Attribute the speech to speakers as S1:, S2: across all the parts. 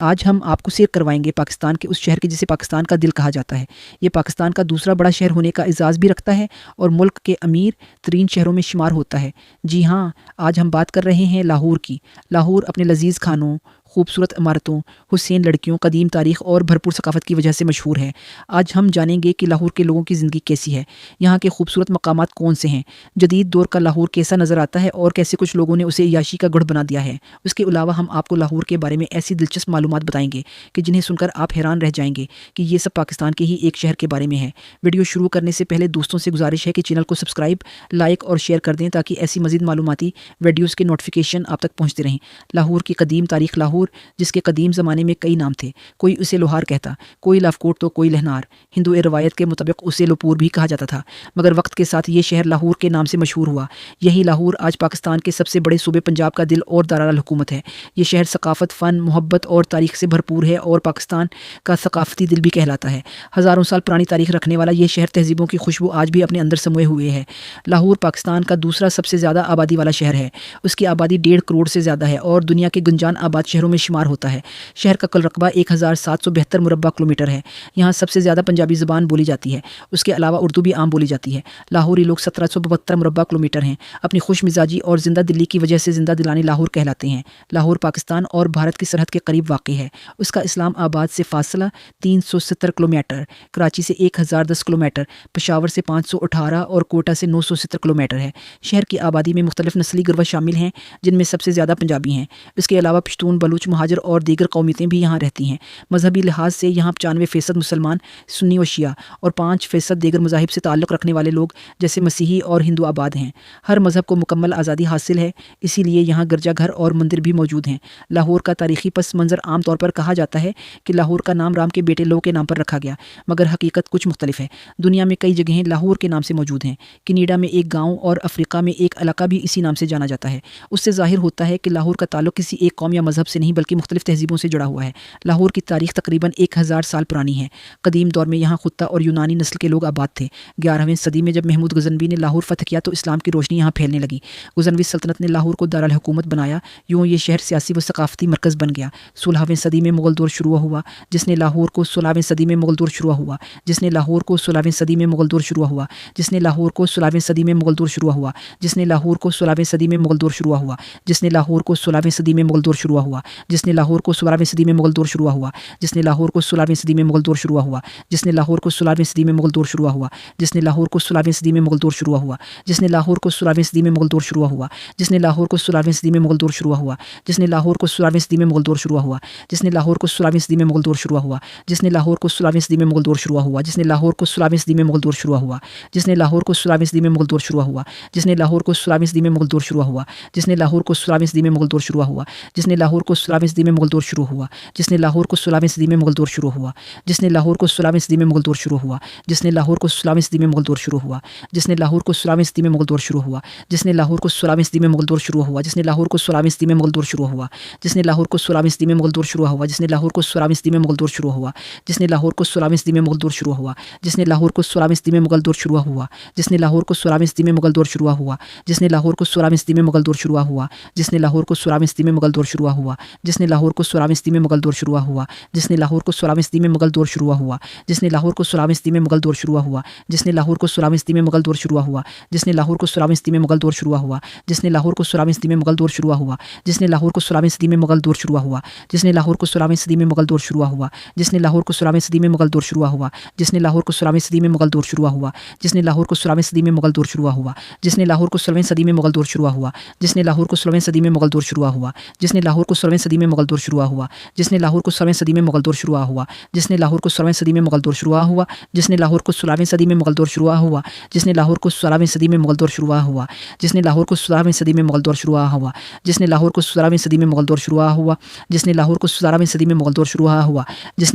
S1: آج ہم آپ کو سیر کروائیں گے پاکستان کے اس شہر کے جسے پاکستان کا دل کہا جاتا ہے۔ یہ پاکستان کا دوسرا بڑا شہر ہونے کا اعزاز بھی رکھتا ہے اور ملک کے امیر ترین شہروں میں شمار ہوتا ہے۔ جی ہاں، آج ہم بات کر رہے ہیں لاہور کی۔ لاہور اپنے لذیذ کھانوں، خوبصورت عمارتوں، حسین لڑکیوں، قدیم تاریخ اور بھرپور ثقافت کی وجہ سے مشہور ہے۔ آج ہم جانیں گے کہ لاہور کے لوگوں کی زندگی کیسی ہے، یہاں کے خوبصورت مقامات کون سے ہیں، جدید دور کا لاہور کیسا نظر آتا ہے اور کیسے کچھ لوگوں نے اسے عیاشی کا گڑھ بنا دیا ہے۔ اس کے علاوہ ہم آپ کو لاہور کے بارے میں ایسی دلچسپ معلومات بتائیں گے کہ جنہیں سن کر آپ حیران رہ جائیں گے کہ یہ سب پاکستان کے ہی ایک شہر کے بارے میں ہے۔ ویڈیو شروع کرنے سے پہلے دوستوں سے گزارش ہے کہ چینل کو سبسکرائب، لائک اور شیئر کر دیں تاکہ ایسی مزید معلوماتی ویڈیوز کے نوٹیفیکیشن آپ تک پہنچتے رہیں۔ لاہور کی قدیم تاریخ۔ لاہور جس کے قدیم زمانے میں کئی نام تھے، کوئی اسے لوہار کہتا، کوئی لافکوٹ تو کوئی لہنار۔ ہندو روایت کے مطابق اسے لوپور بھی کہا جاتا تھا، مگر وقت کے ساتھ یہ شہر لاہور کے نام سے مشہور ہوا۔ یہی لاہور آج پاکستان کے سب سے بڑے صوبے پنجاب کا دل اور دارالحکومت ہے۔ یہ شہر ثقافت، فن، محبت اور تاریخ سے بھرپور ہے اور پاکستان کا ثقافتی دل بھی کہلاتا ہے۔ ہزاروں سال پرانی تاریخ رکھنے والا یہ شہر تہذیبوں کی خوشبو آج بھی اپنے اندر سموئے ہوئے ہے۔ لاہور پاکستان کا دوسرا سب سے زیادہ آبادی والا شہر ہے۔ اس کی آبادی 1.5 کروڑ سے زیادہ ہے اور دنیا کے گنجان آباد شہروں میں شمار ہوتا ہے۔ شہر کا کل رقبہ 1772 مربع کلومیٹر ہے۔ یہاں سب سے زیادہ پنجابی زبان بولی جاتی ہے، اس کے علاوہ اردو بھی عام بولی جاتی ہے۔ لاہوری لوگ 1772 مربع کلومیٹر ہیں۔ اپنی خوش مزاجی اور زندہ دلی کی وجہ سے زندہ دلانے لاہور کہلاتے ہیں۔ لاہور پاکستان اور بھارت کی سرحد کے قریب واقع ہے۔ اس کا اسلام آباد سے فاصلہ 370 کلومیٹر، کراچی سے 1010 کلومیٹر، پشاور سے 518 اور کوئٹہ سے 970 کلومیٹر ہے۔ شہر کی آبادی میں مختلف نسلی گروہ شامل ہیں جن میں سب سے زیادہ پنجابی ہیں۔ اس کے علاوہ پشتون، بلوچ، مہاجر اور دیگر قومیتیں بھی یہاں رہتی ہیں۔ مذہبی لحاظ سے یہاں 95% مسلمان، سنی و شیعہ اور 5% دیگر مذاہب سے تعلق رکھنے والے لوگ جیسے مسیحی اور ہندو آباد ہیں۔ ہر مذہب کو مکمل آزادی حاصل ہے، اسی لیے یہاں گرجا گھر اور مندر بھی موجود ہیں۔ لاہور کا تاریخی پس منظر عام طور پر کہا جاتا ہے کہ لاہور کا نام رام کے بیٹے لو کے نام پر رکھا گیا، مگر حقیقت کچھ مختلف ہے۔ دنیا میں کئی جگہیں لاہور کے نام سے موجود ہیں۔ کینیڈا میں ایک گاؤں اور افریقہ میں ایک علاقہ بھی اسی نام سے جانا جاتا ہے۔ اس سے ظاہر ہوتا ہے کہ لاہور کا تعلق کسی ایک قوم یا مذہب سے نہیں بلکہ مختلف تہذیبوں سے جڑا ہوا ہے۔ لاہور کی تاریخ تقریباً 1000 سال پرانی ہے۔ قدیم دور میں یہاں خطہ اور یونانی نسل کے لوگ آباد تھے۔ 11ویں صدی میں جب محمود غزنوی نے لاہور فتح کیا تو اسلام کی روشنی یہاں پھیلنے لگی۔ غزنوی سلطنت نے لاہور کو دارالحکومت بنایا، یوں یہ شہر سیاسی و ثقافتی مرکز بن گیا۔ 16ویں صدی میں مغل دور شروع ہوا جس نے لاہور کو 16ویں صدی میں مغل دور شروع ہوا جس نے لاہور کو 16ویں صدی میں مغل دور شروع ہوا جس نے لاہور کو 16ویں صدی میں مغل دور شروع ہوا جس نے لاہور کو 16ویں صدی میں مغل دور شروع ہوا جس نے لاہور کو 16ویں صدی میں مغل دور شروع ہوا جس نے لاہور کو 16ویں صدی میں مغل دور شروع ہوا جس نے لاہور کو 16ویں صدی میں مغل دور شروع ہوا جس نے لاہور کو 16ویں صدی میں مغل دور شروع ہوا جس نے لاہور کو 16ویں صدی میں مغل دور شروع ہوا جس نے لاہور کو 16ویں صدی میں مغل دور شروع ہوا جس نے لاہور کو 16ویں صدی میں مغل دور شروع ہوا جس نے لاہور کو 16ویں صدی میں مغل دور شروع ہوا جس نے لاہور کو 16ویں صدی میں مغل دور شروع ہوا جس نے لاہور کو 16ویں صدی میں مغل دور شروع ہوا جس نے لاہور کو 16ویں صدی میں مغل دور شروع ہوا جس نے لاہور کو 16ویں صدی میں مغل دور شروع ہوا جس نے لاہور کو 16ویں صدی میں مغل دور شروع ہوا جس نے لاہور کو 16ویں صدی میں مغل دور شروع ہوا جس نے لاہور کو 16ویں صدی میں مغل دور شروع ہوا جس نے لاہور کو 16ویں صدی میں مغل دور شروع ہوا جس نے لاہور کو 16ویں صدی میں مغل دور شروع ہوا جس نے لاہور کو 16ویں صدی میں مغل دور شروع ہوا جس نے لاہور کو 16ویں صدی میں مغل دور شروع ہوا جس نے لاہور کو 16ویں صدی میں مغل دور شروع ہوا جس نے لاہور کو 16ویں صدی میں مغل دور شروع ہوا جس نے لاہور کو 16ویں صدی میں مغل دور شروع ہوا جس نے لاہور کو 16ویں صدی میں مغل دور شروع ہوا جس نے لاہور کو 16ویں صدی میں مغل دور شروع ہوا جس نے لاہور کو 16ویں صدی میں مغل دور شروع ہوا جس نے لاہور کو 16ویں صدی میں مغل دور شروع ہوا جس نے لاہور کو 16ویں صدی میں مغل دور شروع ہوا جس نے لاہور کو 16ویں صدی میں مغل دور شروع ہوا جس نے لاہور کو 16ویں صدی میں مغل دور شروع ہوا جس نے لاہور کو 16ویں صدی میں مغل دور شروع ہوا جس نے لاہور کو 16ویں صدی میں مغل دور شروع ہوا جس نے لاہور کو 16ویں صدی میں مغل دور شروع ہوا جس نے لاہور کو 16ویں صدی میں مغل دور شروع ہوا جس نے لاہور کو 16ویں صدی میں مغل دور شروع ہوا جس نے لاہور کو 16ویں صدی میں مغل دور شروع ہوا جس نے لاہور کو 16ویں صدی میں مغل دور شروع ہوا جس نے لاہور کو 16ویں صدی میں مغل دور شروع ہوا جس نے لاہور کو 16ویں صدی میں مغل دور شروع ہوا جس نے لاہور کو 16ویں صدی میں مغل دور شروع ہوا جس نے لاہور کو 16ویں صدی میں مغل دور شروع ہوا جس نے لاہور کو 16ویں صدی میں مغل دور شروع ہوا جس نے لاہور کو 16ویں صدی میں مغل دور شروع ہوا جس نے لاہور کو 16ویں صدی میں مغل دور شروع ہوا جس نے لاہور کو 16ویں صدی میں مغل دور شروع ہوا جس نے لاہور کو 16ویں صدی میں مغل دور شروع ہوا جس نے لاہور کو 16ویں صدی میں مغل دور شروع ہوا جس نے لاہور کو 16ویں صدی میں مغل دور شروع ہوا جس نے لاہور کو 16ویں صدی میں مغل دور شروع ہوا جس نے لاہور کو 16ویں صدی میں مغل دور شروع ہوا جس نے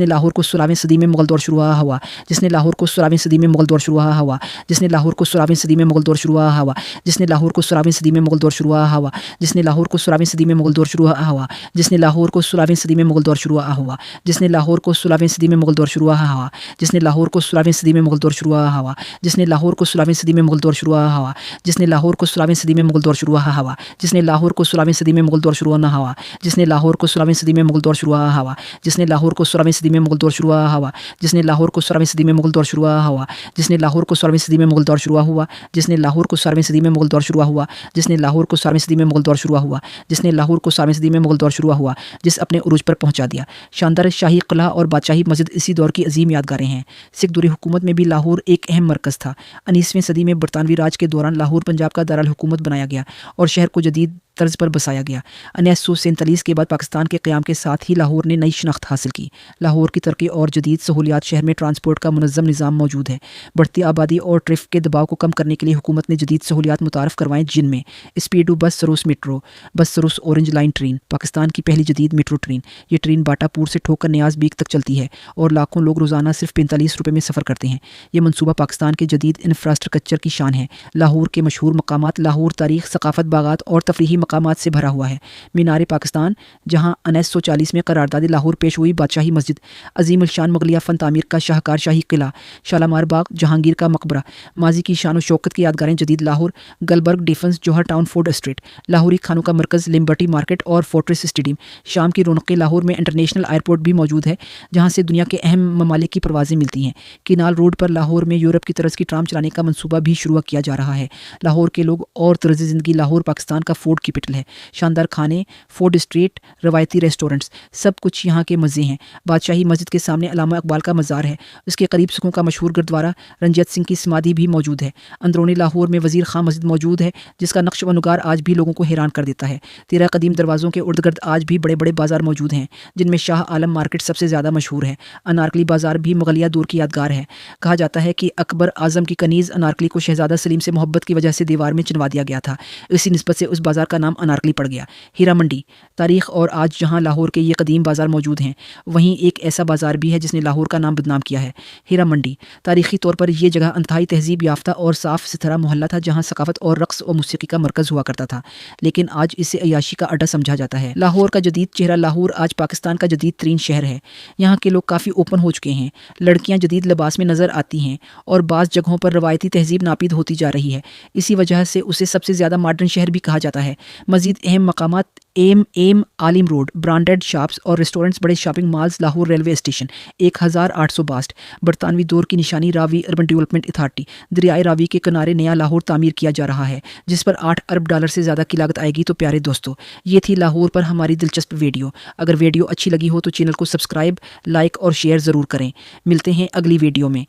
S1: لاہور کو 16ویں صدی میں مغل دور شروع ہوا جس نے لاہور کو 16ویں صدی میں مغل دور شروع ہوا جس نے لاہور کو 16ویں صدی میں مغل دور شروع ہوا جس نے لاہور کو 16ویں صدی میں مغل دور شروع ہوا جس نے لاہور کو 16ویں صدی میں مغل دور شروع ہوا جس نے لاہور کو 16ویں صدی میں مغل دور شروع ہوا، جس نے لاہور کو 16ویں صدی میں مغل دور شروع ہوا، جس نے لاہور کو 16ویں صدی میں مغل دور شروع ہوا، جس نے لاہور کو 16ویں صدی میں مغل دور شروع ہوا، جس نے لاہور کو 16ویں صدی میں مغل دور شروع ہوا، جس نے لاہور کو 16ویں صدی میں مغل دور شروع نہ ہوا، جس نے لاہور کو 16ویں صدی میں مغل دور شروع ہوا، جس نے لاہور کو 16ویں صدی میں مغل دور شروع ہوا، جس نے لاہور کو 16ویں صدی میں مغل دور شروع ہوا، جس نے لاہور کو 16ویں صدی میں مغل دور شروع ہوا، جس نے لاہور کو 16ویں صدی میں مغل دور شروع ہوا، جس نے لاہور کو 16ویں صدی میں مغل دور شروع ہوا، جس نے لاہور کو 16ویں صدی میں مغل دور شروع ہوا، جس اپنے عروج پر پہنچا دیا۔ شاندار شاہی قلعہ اور بادشاہی مسجد اسی دور کی عظیم یادگاریں ہیں۔ سکھ دور حکومت میں بھی لاہور ایک اہم مرکز تھا۔ 19ویں صدی میں برطانوی راج کے دوران لاہور پنجاب کا دارالحکومت بنایا گیا اور شہر کو جدید طرز پر بسایا گیا۔ 1947 کے بعد پاکستان کے قیام کے ساتھ ہی لاہور نے نئی شناخت حاصل کی۔ لاہور کی ترقی اور جدید سہولیات، شہر میں ٹرانسپورٹ کا منظم نظام موجود ہے۔ بڑھتی آبادی اور ٹریفک کے دباؤ کو کم کرنے کے لیے حکومت نے جدید سہولیات متعارف کروائیں، جن میں speedo bus service metro, bus service orange line train, Pakistan کی پہلی جدید میٹرو ٹرین۔ یہ ٹرین باٹا پور سے ٹھوکر نیاز بیگ تک چلتی ہے اور لاکھوں لوگ روزانہ صرف 45 روپے میں سفر کرتے ہیں۔ یہ منصوبہ پاکستان کے جدید انفراسٹرکچر کی شان ہے۔ لاہور کے مشہور مقامات، لاہور تاریخ، ثقافت، باغات اور تفریحی مقامات سے بھرا ہوا ہے۔ مینار پاکستان، جہاں 1940 میں قرارداد لاہور پیش ہوئی، بادشاہی مسجد، عظیم الشان مغلیہ فن تعمیر کا شاہکار شاہی قلعہ، شالامار باغ، جہانگیر کا مقبرہ، ماضی کی شان و شوکت کی یادگاریں، جدید لاہور، گلبرگ ڈیفنس، جوہر ٹاؤن، فوڈ اسٹریٹ، لاہوری کھانوں کا مرکز، لمبرٹی مارکیٹ اور فورٹریس اسٹیڈیم۔ شام کی رونقیں، لاہور میں انٹرنیشنل ایئرپورٹ بھی موجود ہے جہاں سے دنیا کے اہم ممالک کی پروازیں ملتی ہیں۔ کینال روڈ پر لاہور میں یورپ کی طرز کی ٹرام چلانے کا منصوبہ بھی شروع کیا جا رہا ہے۔ لاہور کے لوگ اور طرز زندگی، لاہور پاکستان کا فوڈ کیپٹل ہے۔ شاندار کھانے، فوڈ اسٹریٹ، روایتی ریسٹورنٹس، سب کچھ یہاں کے مزے ہیں۔ بادشاہی مسجد کے سامنے علامہ اقبال کا مزار ہے، اس کے قریب سکھوں کا مشہور گردوارہ رنجیت سنگھ کی سمادھی بھی موجود ہے۔ اندرونی لاہور میں وزیر خان مسجد موجود ہے جس کا نقش و نگار آج بھی لوگوں کو حیران کر دیتا ہے۔ 13 قدیم دروازوں کے ارد گرد آج بھی بڑے بڑے بازار موجود ہیں جن میں شاہ عالم مارکیٹ سب سے زیادہ مشہور ہے۔ انارکلی بازار بھی مغلیہ دور کی یادگار ہے۔ کہا جاتا ہے کہ اکبر اعظم کی کنیز انارکلی کو شہزادہ سلیم سے محبت کی وجہ سے دیوار میں چنوا دیا گیا تھا، اسی نسبت سے اس بازار کا نام انارکلی پڑ گیا۔ ہیرا منڈی، تاریخ اور آج جہاں لاہور کے یہ قدیم بازار موجود ہیں، وہیں ایک ایسا بازار بھی ہے جس نے لاہور کا نام بدنام کیا ہے۔ ہیرا منڈی تاریخی طور پر یہ جگہ انتہائی تہذیب یافتہ اور صاف ستھرا محلہ تھا جہاں ثقافت اور رقص و موسیقی کا مرکز ہوا کرتا تھا، لیکن آج اسے عیاشی کا اڈا سمجھا جاتا ہے۔ لاہور کا جدید چہرہ، لاہور آج پاکستان کا جدید ترین شہر ہے۔ یہاں کے لوگ کافی اوپن ہو چکے ہیں، لڑکیاں جدید لباس میں نظر آتی ہیں اور بعض جگہوں پر روایتی تہذیب ناپید ہوتی جا رہی ہے، اسی وجہ سے اسے سب سے زیادہ ماڈرن شہر بھی کہا جاتا ہے۔ مزید اہم مقامات، ایم عالم روڈ، برانڈڈ شاپس اور ریسٹورنٹس، بڑے shopping malls, Lahore railway station 1862، برطانوی دور کی نشانی راوی اربن ڈیولپمنٹ اتھارٹی، دریائے راوی کے کنارے نیا لاہور تعمیر کیا جا رہا ہے جس پر $8 ارب سے زیادہ کی لاگت آئے گی۔ تو پیارے دوستو، یہ تھی لاہور پر ہماری دلچسپ ویڈیو۔ اگر ویڈیو اچھی لگی ہو تو چینل کو سبسکرائب، لائک اور شیئر ضرور کریں۔ ملتے ہیں اگلی ویڈیو میں۔